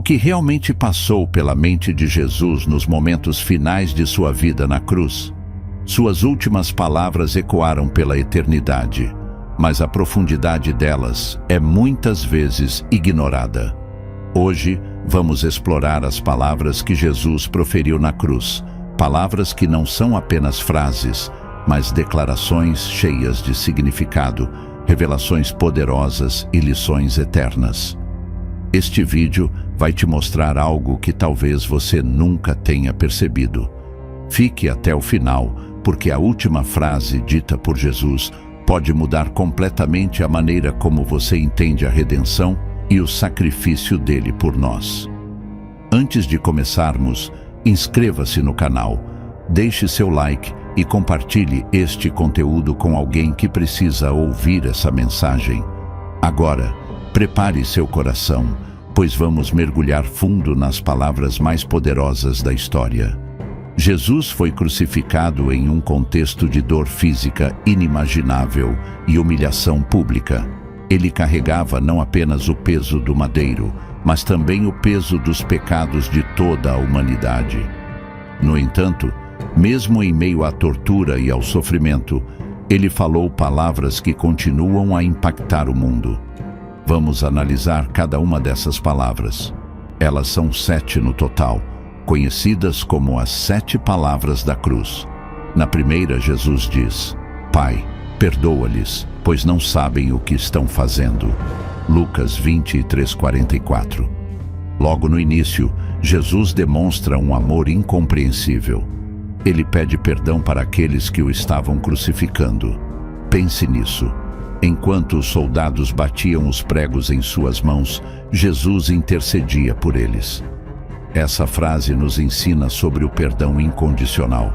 que realmente passou pela mente de Jesus nos momentos finais de sua vida na cruz? Suas últimas palavras ecoaram pela eternidade, mas a profundidade delas é muitas vezes ignorada. Hoje, vamos explorar as palavras que Jesus proferiu na cruz, palavras que não são apenas frases, mas declarações cheias de significado, revelações poderosas e lições eternas. Este vídeo vai te mostrar algo que talvez você nunca tenha percebido. Fique até o final, porque a última frase dita por Jesus pode mudar completamente a maneira como você entende a redenção e o sacrifício dele por nós. Antes de começarmos, inscreva-se no canal, deixe seu like e compartilhe este conteúdo com alguém que precisa ouvir essa mensagem. Agora, prepare seu coração, pois vamos mergulhar fundo nas palavras mais poderosas da história. Jesus foi crucificado em um contexto de dor física inimaginável e humilhação pública. Ele carregava não apenas o peso do madeiro, mas também o peso dos pecados de toda a humanidade. No entanto, mesmo em meio à tortura e ao sofrimento, ele falou palavras que continuam a impactar o mundo. Vamos analisar cada uma dessas palavras. Elas são 7 no total, conhecidas como as 7 palavras da cruz. Na primeira, Jesus diz: Pai, perdoa-lhes, pois não sabem o que estão fazendo. Lucas 23:44. Logo no início, Jesus demonstra um amor incompreensível. Ele pede perdão para aqueles que o estavam crucificando. Pense nisso. Enquanto os soldados batiam os pregos em suas mãos, Jesus intercedia por eles. Essa frase nos ensina sobre o perdão incondicional.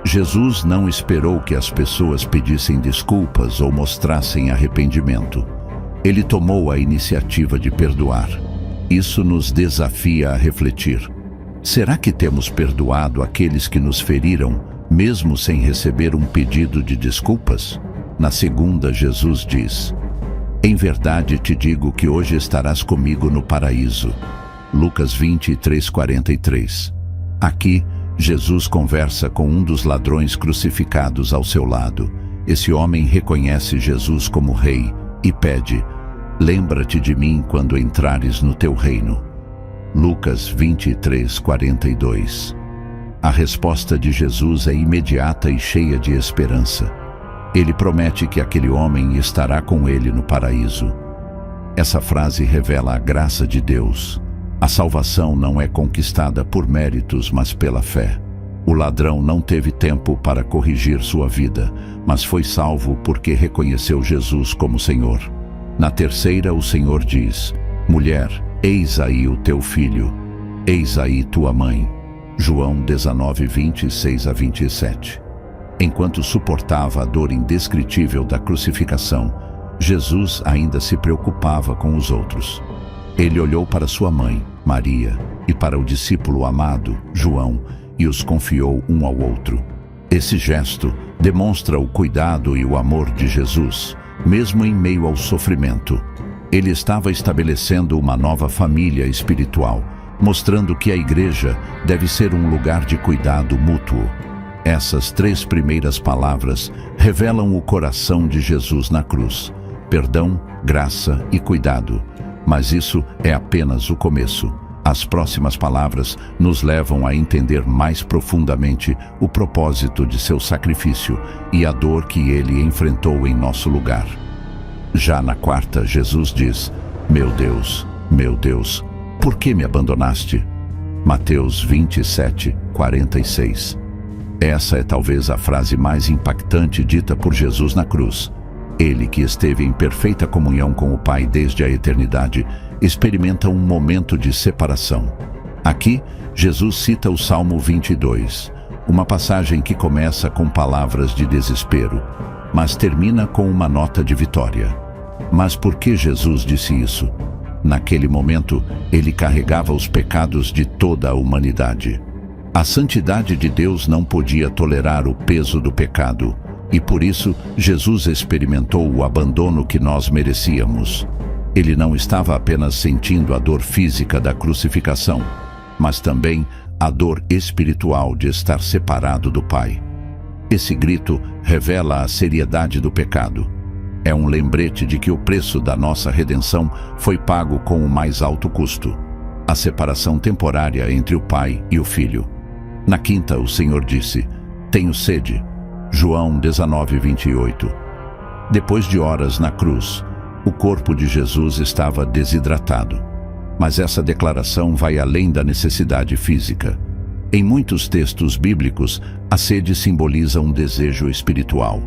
Jesus não esperou que as pessoas pedissem desculpas ou mostrassem arrependimento. Ele tomou a iniciativa de perdoar. Isso nos desafia a refletir. Será que temos perdoado aqueles que nos feriram, mesmo sem receber um pedido de desculpas? Na segunda, Jesus diz: Em verdade te digo que hoje estarás comigo no paraíso. Lucas 23:43. Aqui, Jesus conversa com um dos ladrões crucificados ao seu lado. Esse homem reconhece Jesus como rei e pede: Lembra-te de mim quando entrares no teu reino. Lucas 23:42. A resposta de Jesus é imediata e cheia de esperança. Ele promete que aquele homem estará com ele no paraíso. Essa frase revela a graça de Deus. A salvação não é conquistada por méritos, mas pela fé. O ladrão não teve tempo para corrigir sua vida, mas foi salvo porque reconheceu Jesus como Senhor. Na terceira, o Senhor diz: Mulher, eis aí o teu filho, eis aí tua mãe. João 19:26-27. Enquanto suportava a dor indescritível da crucificação, Jesus ainda se preocupava com os outros. Ele olhou para sua mãe, Maria, e para o discípulo amado, João, e os confiou um ao outro. Esse gesto demonstra o cuidado e o amor de Jesus, mesmo em meio ao sofrimento. Ele estava estabelecendo uma nova família espiritual, mostrando que a igreja deve ser um lugar de cuidado mútuo. Essas 3 primeiras palavras revelam o coração de Jesus na cruz: perdão, graça e cuidado. Mas isso é apenas o começo. As próximas palavras nos levam a entender mais profundamente o propósito de seu sacrifício e a dor que ele enfrentou em nosso lugar. Já na quarta, Jesus diz: meu Deus, por que me abandonaste? Mateus 27:46. Essa é talvez a frase mais impactante dita por Jesus na cruz. Ele, que esteve em perfeita comunhão com o Pai desde a eternidade, experimenta um momento de separação. Aqui, Jesus cita o Salmo 22, uma passagem que começa com palavras de desespero, mas termina com uma nota de vitória. Mas por que Jesus disse isso? Naquele momento, ele carregava os pecados de toda a humanidade. A santidade de Deus não podia tolerar o peso do pecado, e por isso Jesus experimentou o abandono que nós merecíamos. Ele não estava apenas sentindo a dor física da crucificação, mas também a dor espiritual de estar separado do Pai. Esse grito revela a seriedade do pecado. É um lembrete de que o preço da nossa redenção foi pago com o mais alto custo: a separação temporária entre o Pai e o Filho. Na quinta, o Senhor disse: "Tenho sede." João 19:28. Depois de horas na cruz, o corpo de Jesus estava desidratado. Mas essa declaração vai além da necessidade física. Em muitos textos bíblicos, a sede simboliza um desejo espiritual.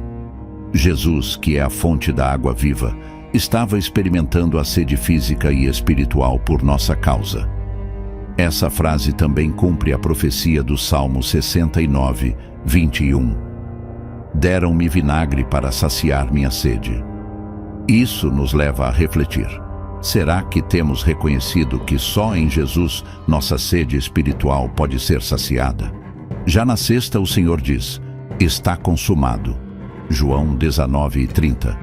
Jesus, que é a fonte da água viva, estava experimentando a sede física e espiritual por nossa causa. Essa frase também cumpre a profecia do Salmo 69:21. Deram-me vinagre para saciar minha sede. Isso nos leva a refletir. Será que temos reconhecido que só em Jesus nossa sede espiritual pode ser saciada? Já na sexta, o Senhor diz: "Está consumado." João 19:30.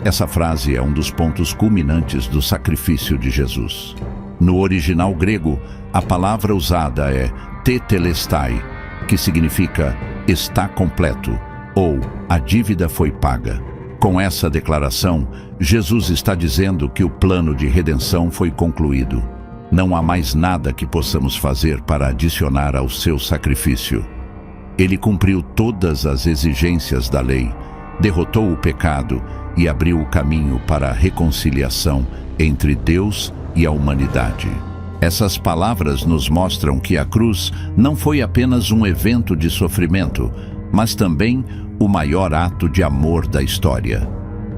Essa frase é um dos pontos culminantes do sacrifício de Jesus. No original grego, a palavra usada é tetelestai, que significa "está completo" ou "a dívida foi paga." Com essa declaração, Jesus está dizendo que o plano de redenção foi concluído. Não há mais nada que possamos fazer para adicionar ao seu sacrifício. Ele cumpriu todas as exigências da lei, derrotou o pecado e abriu o caminho para a reconciliação entre Deus e a humanidade. Essas palavras nos mostram que a cruz não foi apenas um evento de sofrimento, mas também o maior ato de amor da história.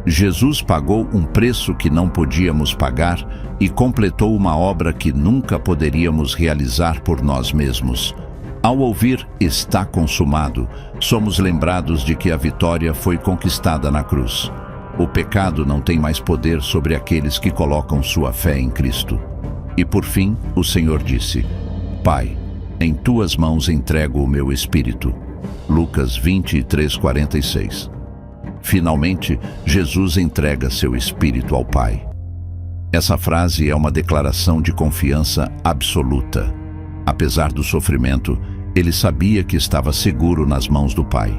Jesus pagou um preço que não podíamos pagar e completou uma obra que nunca poderíamos realizar por nós mesmos. Ao ouvir "está consumado", somos lembrados de que a vitória foi conquistada na cruz. O pecado não tem mais poder sobre aqueles que colocam sua fé em Cristo. E por fim, o Senhor disse: "Pai, em tuas mãos entrego o meu espírito." Lucas 23:46. Finalmente, Jesus entrega seu espírito ao Pai. Essa frase é uma declaração de confiança absoluta. Apesar do sofrimento, ele sabia que estava seguro nas mãos do Pai.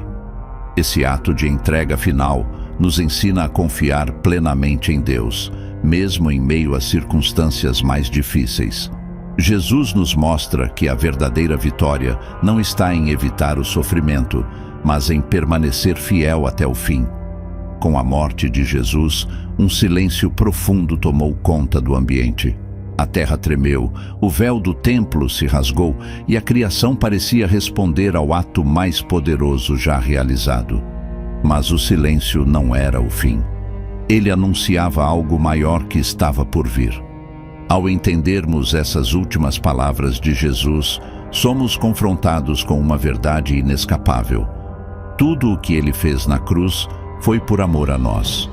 Esse ato de entrega final nos ensina a confiar plenamente em Deus, mesmo em meio às circunstâncias mais difíceis. Jesus nos mostra que a verdadeira vitória não está em evitar o sofrimento, mas em permanecer fiel até o fim. Com a morte de Jesus, um silêncio profundo tomou conta do ambiente. A terra tremeu, o véu do templo se rasgou e a criação parecia responder ao ato mais poderoso já realizado. Mas o silêncio não era o fim. Ele anunciava algo maior que estava por vir. Ao entendermos essas últimas palavras de Jesus, somos confrontados com uma verdade inescapável. Tudo o que ele fez na cruz foi por amor a nós.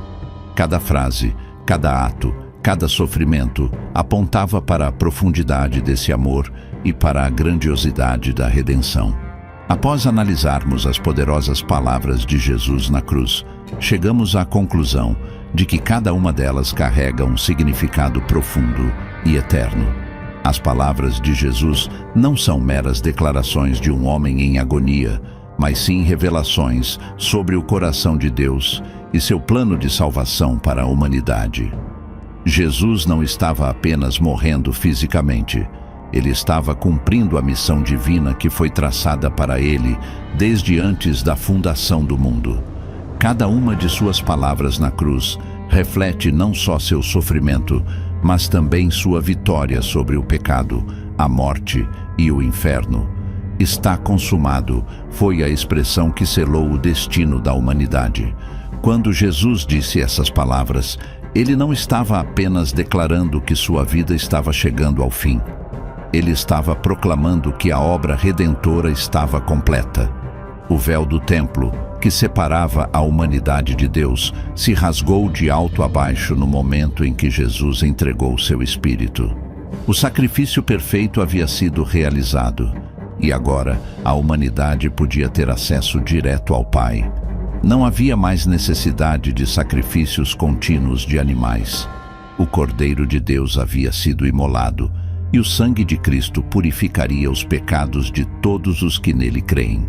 Cada frase, cada ato, cada sofrimento apontava para a profundidade desse amor e para a grandiosidade da redenção. Após analisarmos as poderosas palavras de Jesus na cruz, chegamos à conclusão de que cada uma delas carrega um significado profundo e eterno. As palavras de Jesus não são meras declarações de um homem em agonia, mas sim revelações sobre o coração de Deus e seu plano de salvação para a humanidade. Jesus não estava apenas morrendo fisicamente, ele estava cumprindo a missão divina que foi traçada para ele desde antes da fundação do mundo. Cada uma de suas palavras na cruz reflete não só seu sofrimento, mas também sua vitória sobre o pecado, a morte e o inferno. "Está consumado" foi a expressão que selou o destino da humanidade. Quando Jesus disse essas palavras, ele não estava apenas declarando que sua vida estava chegando ao fim. Ele estava proclamando que a obra redentora estava completa. O véu do templo, que separava a humanidade de Deus, se rasgou de alto a baixo no momento em que Jesus entregou seu espírito. O sacrifício perfeito havia sido realizado, e agora a humanidade podia ter acesso direto ao Pai. Não havia mais necessidade de sacrifícios contínuos de animais. O Cordeiro de Deus havia sido imolado, e o sangue de Cristo purificaria os pecados de todos os que nele creem.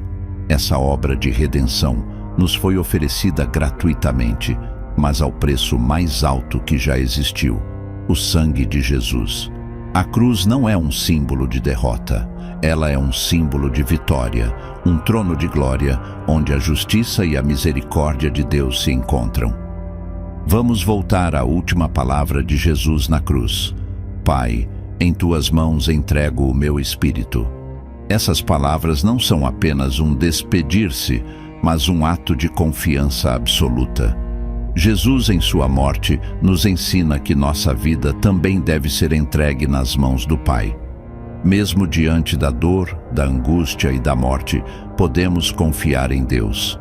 Essa obra de redenção nos foi oferecida gratuitamente, mas ao preço mais alto que já existiu, o sangue de Jesus. A cruz não é um símbolo de derrota, ela é um símbolo de vitória, um trono de glória, onde a justiça e a misericórdia de Deus se encontram. Vamos voltar à última palavra de Jesus na cruz. Pai, em tuas mãos entrego o meu espírito. Essas palavras não são apenas um despedir-se, mas um ato de confiança absoluta. Jesus, em sua morte, nos ensina que nossa vida também deve ser entregue nas mãos do Pai. Mesmo diante da dor, da angústia e da morte, podemos confiar em Deus.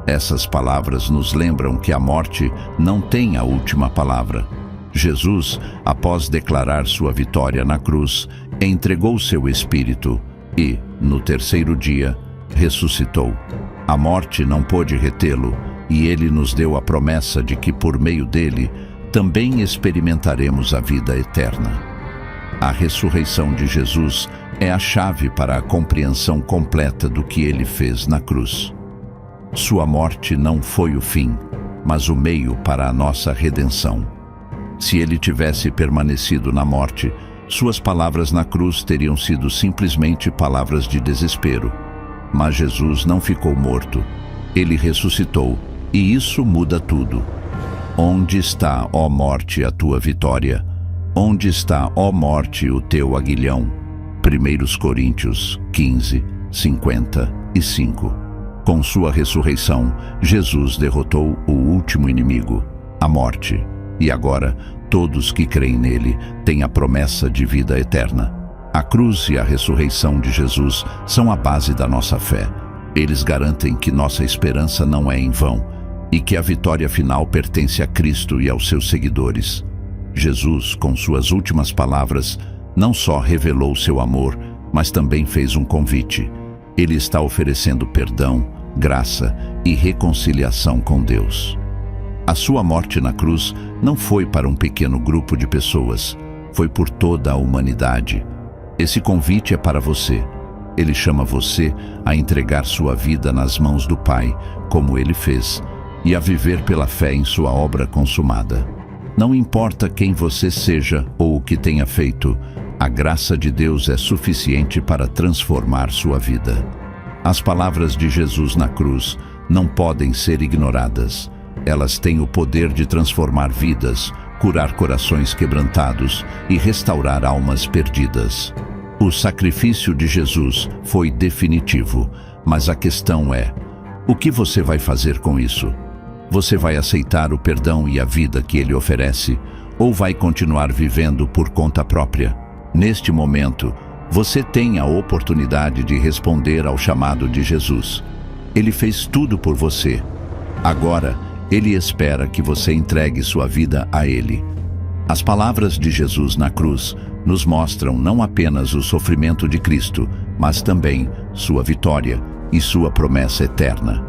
Essas palavras nos lembram que a morte não tem a última palavra. Jesus, após declarar sua vitória na cruz, entregou seu espírito e, no terceiro dia, ressuscitou. A morte não pôde retê-lo, e ele nos deu a promessa de que, por meio dele, também experimentaremos a vida eterna. A ressurreição de Jesus é a chave para a compreensão completa do que ele fez na cruz. Sua morte não foi o fim, mas o meio para a nossa redenção. Se ele tivesse permanecido na morte, suas palavras na cruz teriam sido simplesmente palavras de desespero. Mas Jesus não ficou morto. Ele ressuscitou, e isso muda tudo. Onde está, ó morte, a tua vitória? Onde está, ó morte, o teu aguilhão? 1 Coríntios 15, 55. Com sua ressurreição, Jesus derrotou o último inimigo, a morte. E agora, todos que creem nele têm a promessa de vida eterna. A cruz e a ressurreição de Jesus são a base da nossa fé. Eles garantem que nossa esperança não é em vão e que a vitória final pertence a Cristo e aos seus seguidores. Jesus, com suas últimas palavras, não só revelou seu amor, mas também fez um convite. Ele está oferecendo perdão, graça e reconciliação com Deus. A sua morte na cruz não foi para um pequeno grupo de pessoas, foi por toda a humanidade. Esse convite é para você. Ele chama você a entregar sua vida nas mãos do Pai, como ele fez, e a viver pela fé em sua obra consumada. Não importa quem você seja ou o que tenha feito, a graça de Deus é suficiente para transformar sua vida. As palavras de Jesus na cruz não podem ser ignoradas. Elas têm o poder de transformar vidas, curar corações quebrantados e restaurar almas perdidas. O sacrifício de Jesus foi definitivo, mas a questão é: o que você vai fazer com isso? Você vai aceitar o perdão e a vida que ele oferece, ou vai continuar vivendo por conta própria? Neste momento, você tem a oportunidade de responder ao chamado de Jesus. Ele fez tudo por você. Agora, ele espera que você entregue sua vida a ele. As palavras de Jesus na cruz nos mostram não apenas o sofrimento de Cristo, mas também sua vitória e sua promessa eterna.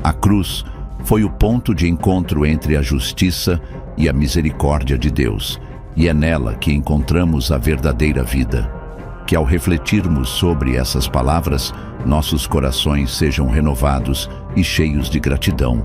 A cruz foi o ponto de encontro entre a justiça e a misericórdia de Deus, e é nela que encontramos a verdadeira vida. Que ao refletirmos sobre essas palavras, nossos corações sejam renovados e cheios de gratidão.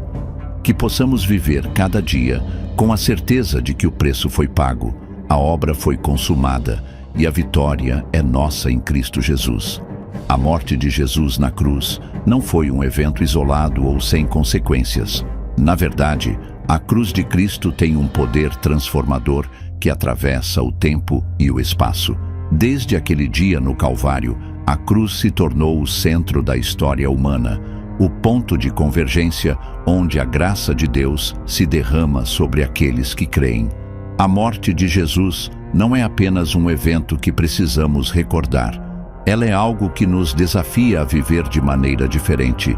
Que possamos viver cada dia com a certeza de que o preço foi pago, a obra foi consumada e a vitória é nossa em Cristo Jesus. A morte de Jesus na cruz não foi um evento isolado ou sem consequências. Na verdade, a cruz de Cristo tem um poder transformador que atravessa o tempo e o espaço. Desde aquele dia no Calvário, a cruz se tornou o centro da história humana, o ponto de convergência onde a graça de Deus se derrama sobre aqueles que creem. A morte de Jesus não é apenas um evento que precisamos recordar. Ela é algo que nos desafia a viver de maneira diferente.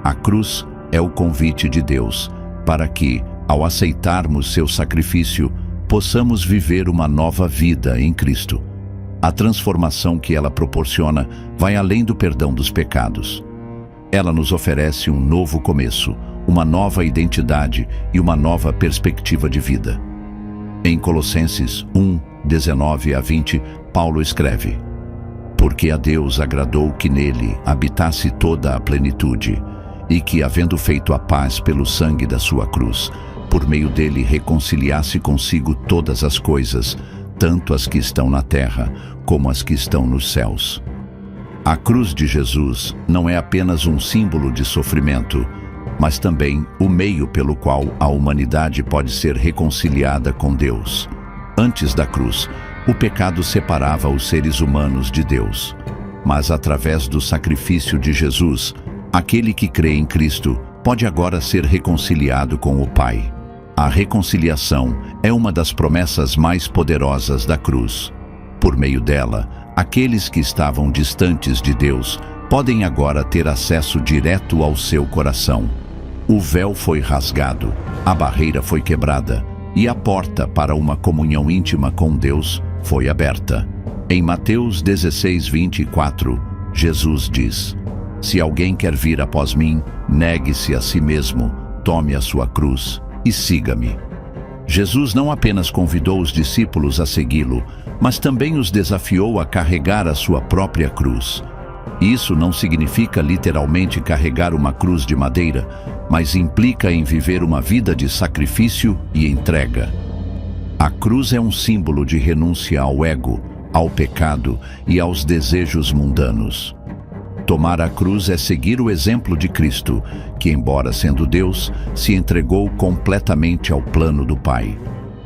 A cruz é o convite de Deus para que, ao aceitarmos seu sacrifício, possamos viver uma nova vida em Cristo. A transformação que ela proporciona vai além do perdão dos pecados. Ela nos oferece um novo começo, uma nova identidade e uma nova perspectiva de vida. Em Colossenses 1, 19 a 20, Paulo escreve: Porque a Deus agradou que nele habitasse toda a plenitude, e que, havendo feito a paz pelo sangue da sua cruz, por meio dele reconciliasse consigo todas as coisas, tanto as que estão na terra como as que estão nos céus. A cruz de Jesus não é apenas um símbolo de sofrimento, mas também o meio pelo qual a humanidade pode ser reconciliada com Deus. Antes da cruz, o pecado separava os seres humanos de Deus. Mas através do sacrifício de Jesus, aquele que crê em Cristo pode agora ser reconciliado com o Pai. A reconciliação é uma das promessas mais poderosas da cruz. Por meio dela, aqueles que estavam distantes de Deus podem agora ter acesso direto ao seu coração. O véu foi rasgado, a barreira foi quebrada e a porta para uma comunhão íntima com Deus foi aberta. Em Mateus 16, 24, Jesus diz: Se alguém quer vir após mim, negue-se a si mesmo, tome a sua cruz e siga-me. Jesus não apenas convidou os discípulos a segui-lo, mas também os desafiou a carregar a sua própria cruz. Isso não significa literalmente carregar uma cruz de madeira, mas implica em viver uma vida de sacrifício e entrega. A cruz é um símbolo de renúncia ao ego, ao pecado e aos desejos mundanos. Tomar a cruz é seguir o exemplo de Cristo, que, embora sendo Deus, se entregou completamente ao plano do Pai.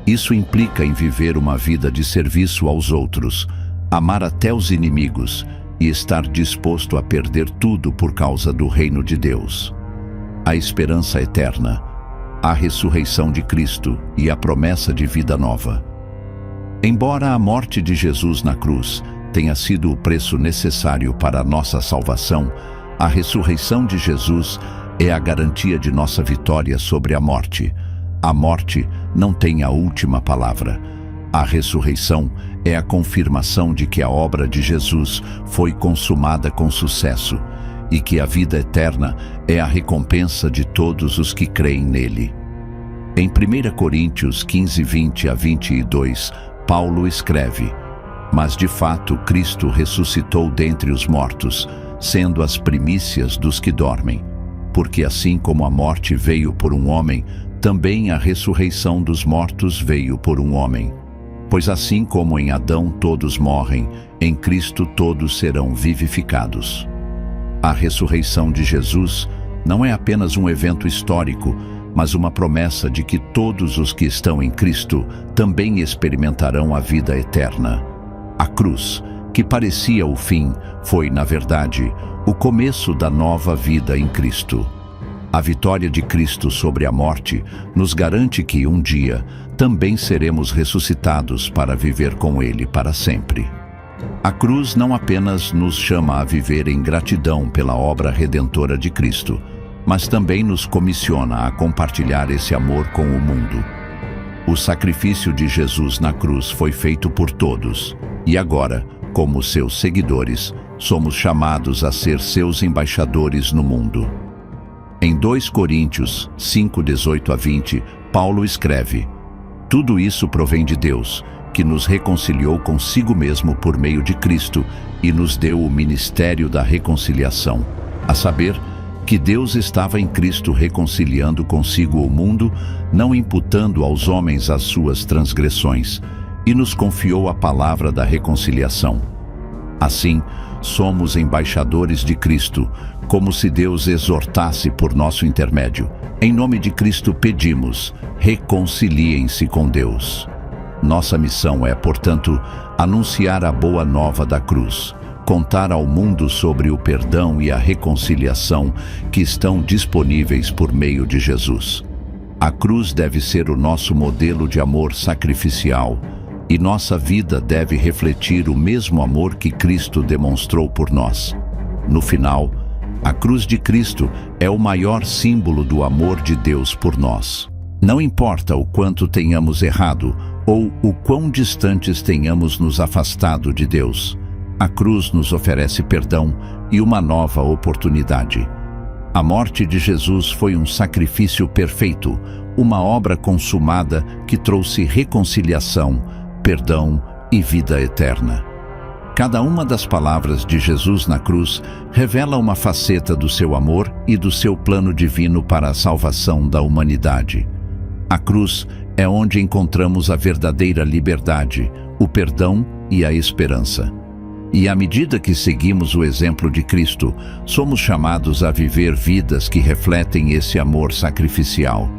Isso implica em viver uma vida de serviço aos outros, amar até os inimigos e estar disposto a perder tudo por causa do reino de Deus. A esperança eterna, a ressurreição de Cristo e a promessa de vida nova. Embora a morte de Jesus na cruz tenha sido o preço necessário para a nossa salvação, a ressurreição de Jesus é a garantia de nossa vitória sobre a morte. A morte não tem a última palavra. A ressurreição é a confirmação de que a obra de Jesus foi consumada com sucesso e que a vida eterna é a recompensa de todos os que creem nele. Em 1 Coríntios 15, 20 a 22, Paulo escreve: Mas de fato Cristo ressuscitou dentre os mortos, sendo as primícias dos que dormem. Porque assim como a morte veio por um homem, também a ressurreição dos mortos veio por um homem. Pois assim como em Adão todos morrem, em Cristo todos serão vivificados. A ressurreição de Jesus não é apenas um evento histórico, mas uma promessa de que todos os que estão em Cristo também experimentarão a vida eterna. A cruz, que parecia o fim, foi, na verdade, o começo da nova vida em Cristo. A vitória de Cristo sobre a morte nos garante que, um dia, também seremos ressuscitados para viver com Ele para sempre. A cruz não apenas nos chama a viver em gratidão pela obra redentora de Cristo, mas também nos comissiona a compartilhar esse amor com o mundo. O sacrifício de Jesus na cruz foi feito por todos, e agora, como seus seguidores, somos chamados a ser seus embaixadores no mundo. Em 2 Coríntios 5, 18 a 20, Paulo escreve: Tudo isso provém de Deus, que nos reconciliou consigo mesmo por meio de Cristo e nos deu o ministério da reconciliação, a saber, que Deus estava em Cristo reconciliando consigo o mundo, não imputando aos homens as suas transgressões, e nos confiou a palavra da reconciliação. Assim, somos embaixadores de Cristo, como se Deus exortasse por nosso intermédio. Em nome de Cristo pedimos, reconciliem-se com Deus. Nossa missão é, portanto, anunciar a boa nova da cruz, contar ao mundo sobre o perdão e a reconciliação que estão disponíveis por meio de Jesus. A cruz deve ser o nosso modelo de amor sacrificial, e nossa vida deve refletir o mesmo amor que Cristo demonstrou por nós. No final, a cruz de Cristo é o maior símbolo do amor de Deus por nós. Não importa o quanto tenhamos errado ou o quão distantes tenhamos nos afastado de Deus, a cruz nos oferece perdão e uma nova oportunidade. A morte de Jesus foi um sacrifício perfeito, uma obra consumada que trouxe reconciliação, perdão e vida eterna. Cada uma das palavras de Jesus na cruz revela uma faceta do seu amor e do seu plano divino para a salvação da humanidade. A cruz é onde encontramos a verdadeira liberdade, o perdão e a esperança. E à medida que seguimos o exemplo de Cristo, somos chamados a viver vidas que refletem esse amor sacrificial.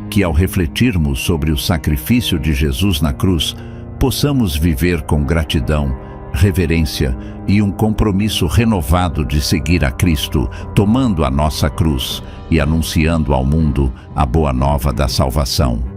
Que ao refletirmos sobre o sacrifício de Jesus na cruz, possamos viver com gratidão, reverência e um compromisso renovado de seguir a Cristo, tomando a nossa cruz e anunciando ao mundo a boa nova da salvação.